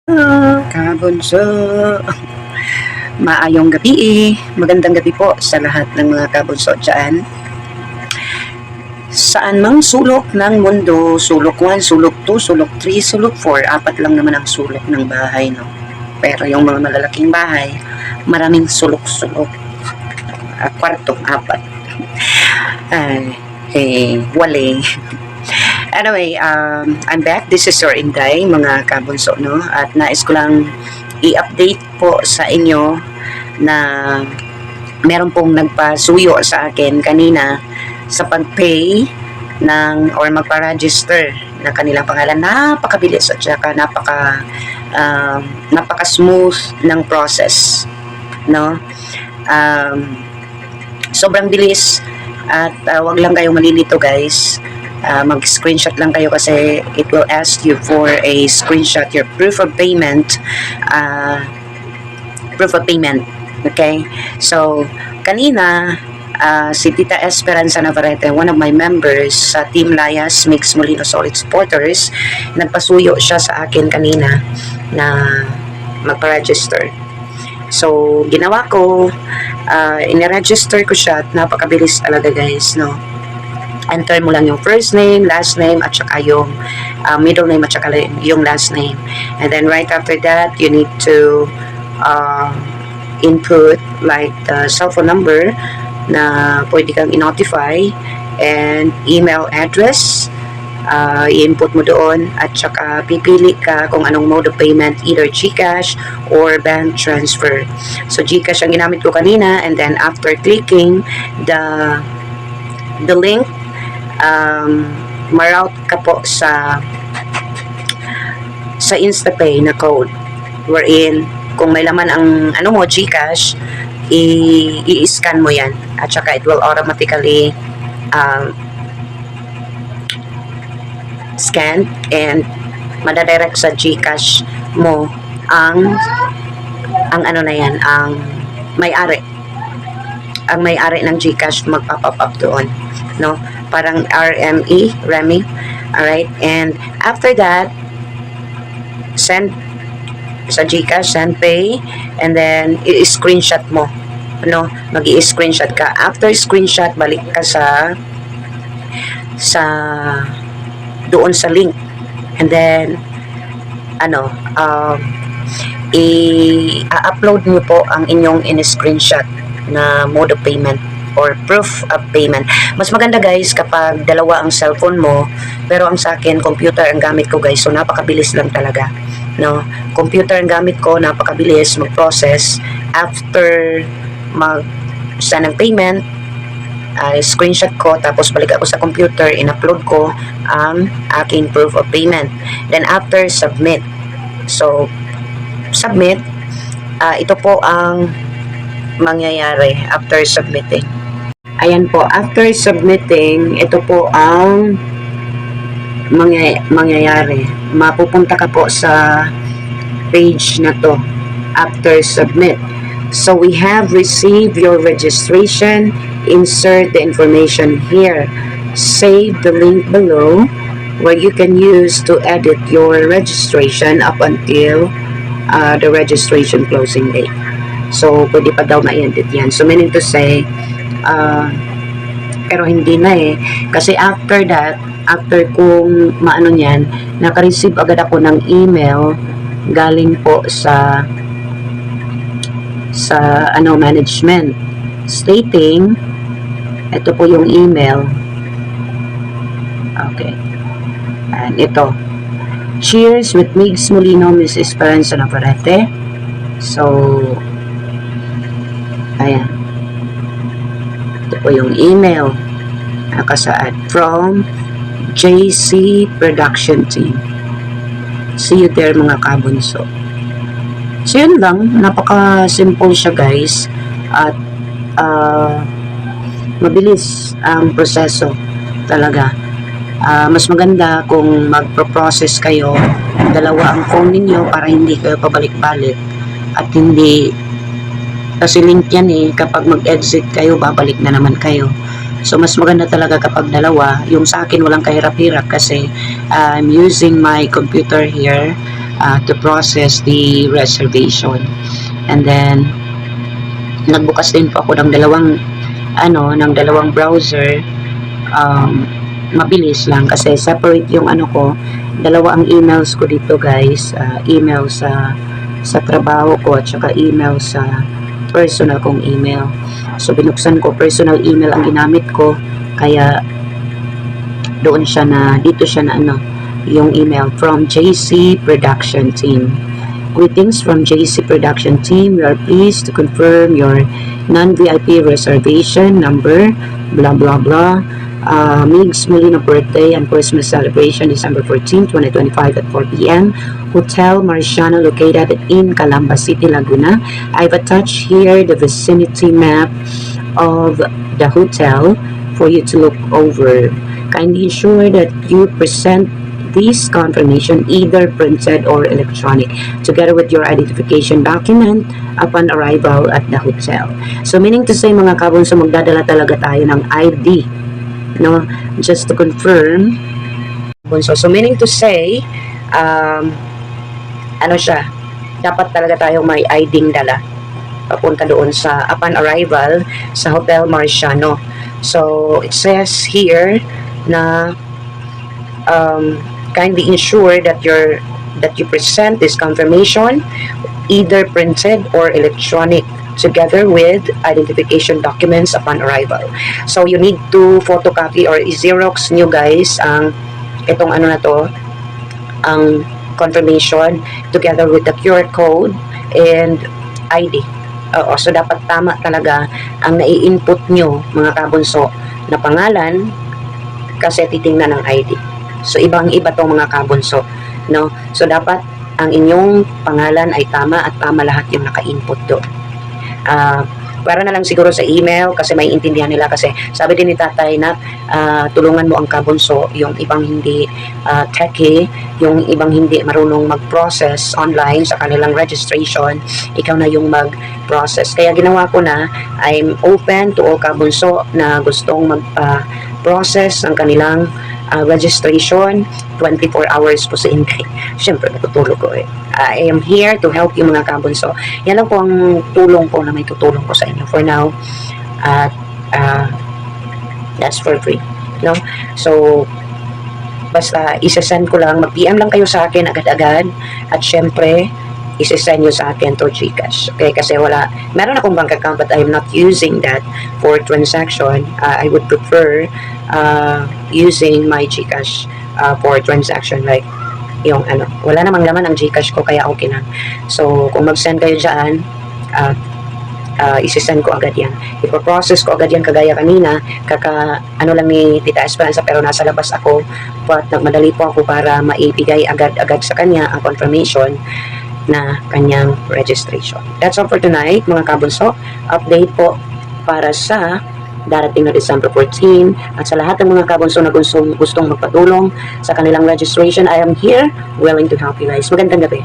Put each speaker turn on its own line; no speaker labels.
Kabunso, maayong gabi magandang gabi po sa lahat ng mga kabunso dyan. Saan mang sulok ng mundo, sulok 1, sulok 2, sulok 3, sulok 4, apat lang naman ang sulok ng bahay, no? Pero yung mga malalaking bahay, maraming sulok-sulok. Kwartong apat. Wale. Anyway, I'm back. This is your Inday, mga kabunso, no? At nais ko lang i-update po sa inyo na meron pong nagpasuyo sa akin kanina sa pag-pay ng or magpa-register na kanilang pangalan. Napakabilis at saka napaka-smooth ng process, no? Sobrang bilis at wag lang kayong malilito, guys. Mag-screenshot lang kayo kasi it will ask you for a screenshot, your proof of payment, okay? So, kanina, si Tita Esperanza Navarrete, one of my members sa Team Layas Mix Molino Solid Supporters, nagpasuyo siya sa akin kanina na magpa-register. So, ginawa ko, in-register ko siya at napakabilis talaga, guys, no? Enter mo lang yung first name, last name, at saka yung middle name, at saka yung last name. And then right after that, you need to input like the cell phone number na pwede kang i-notify and email address. I-input mo doon at saka pipili ka kung anong mode of payment, either GCash or bank transfer. So GCash ang ginamit ko kanina, and then after clicking the link, ma-route ka po sa InstaPay na code wherein kung may laman ang mo GCash, i-scan mo yan at saka it will automatically scan and madadirect sa GCash mo ang may-ari ng GCash magpa-pop up doon, no? Parang Remy. Alright, and after that, send sa GCash, send pay, and then i-screenshot mo, no? Mag-i-screenshot ka. After screenshot, balik ka sa doon sa link, and then i-upload niyo po ang inyong in-screenshot na mode of payment or proof of payment. Mas maganda, guys, kapag dalawa ang cellphone mo, pero ang sa akin computer ang gamit ko, guys, so napakabilis lang talaga, no? Computer ang gamit ko, napakabilis mag-process. After mag-send ng payment, screenshot ko, tapos balik ako sa computer, in-upload ko ang aking proof of payment. Then after, submit. So submit, ito po ang mangyayari after submitting. Ayan po, after submitting, ito po ang mangyayari. Mapupunta ka po sa page na to after submit. So we have received your registration. Insert the information here. Save the link below where you can use to edit your registration up until the registration closing date. So, pwede pa daw ma-edit yan. So, meaning to say, pero hindi na kasi after that, after kung maano niyan, naka-receive agad ako ng email galing po sa management stating, ito po yung email. Okay. And ito, cheers with Migs Molino, Mrs. Esperanza Navarrete. So, ayan. Ito po yung email. Nakasaad from JC Production Team. See you there, mga kabunso. So, yun lang. Napaka-simple siya, guys. At, mabilis ang proseso talaga. Mas maganda kung magpo-process kayo, dalawa ang phone ninyo para hindi kayo pabalik-balik at hindi, kasi link yan kapag mag-exit kayo, babalik na naman kayo. So, mas maganda talaga kapag dalawa. Yung sa akin, walang kahirap-hirap kasi I'm using my computer here to process the reservation. And then nagbukas din po ako ng dalawang browser. Mabilis lang kasi separate yung dalawa ang emails ko dito guys, email sa trabaho ko at saka email sa personal kong email. So binuksan ko, personal email ang ginamit ko, kaya dito siya na yung email from JC Production Team. Greetings from JC Production Team. We are pleased to confirm your non-VIP reservation number, blah blah blah. Mig's Molina birthday and Christmas celebration December 14, 2025 at 4 p.m. Hotel Marciano located in Calamba City, Laguna. I've attached here the vicinity map of the hotel for you to look over. Kindly ensure that you present this confirmation either printed or electronic together with your identification document upon arrival at the hotel. So meaning to say mga kabunso, magdadala talaga tayo ng ID, no, just to confirm. So meaning to say dapat talaga tayo may ID dala papunta doon sa upon arrival sa Hotel Marciano. So it says here na kindly ensure that you present this confirmation either printed or electronic together with identification documents upon arrival. So you need to photocopy or i-xerox nyo guys ang ang confirmation together with the QR code and ID. So dapat tama talaga ang nai-input nyo mga kabunso na pangalan kasi titingnan ng ID. So ibang-iba tong mga kabunso, no? So dapat ang inyong pangalan ay tama at tama lahat yung naka-input doon. Para na lang siguro sa email kasi may intindihan nila, kasi sabi din ni tatay na tulungan mo ang kabunso, yung ibang hindi techie, yung ibang hindi marunong mag-process online sa kanilang registration, ikaw na yung mag-process. Kaya ginawa ko na, I'm open to all kabunso na gustong mag-process ng kanilang registration. 24 hours po sa Inday. Siyempre, natutulog ko eh. I am here to help you mga kabunso. Yan lang po ang tulong po na may tutulong ko sa inyo for now. That's for free. No? So, basta isasend ko lang, mag-PM lang kayo sa akin agad-agad. At syempre, isasend nyo sa akin to GCash. Okay? Kasi meron akong bank account but I'm not using that for transaction. I would prefer using my GCash for transaction, like yung wala namang laman ang GCash ko kaya okay na. So kung mag-send kayo dyan, isisend ko agad yan, ipoprocess ko agad yan, kagaya kanina lang ni Tita Esperanza pero nasa labas ako, but nagmadali po ako para maibigay agad-agad sa kanya ang confirmation na kanyang registration. That's all for tonight mga kabunso. Update po para sa darating na December 14, at sa lahat ng mga kabunso na gustong magpatulong sa kanilang registration, I am here willing to help you guys. Magandang gabi.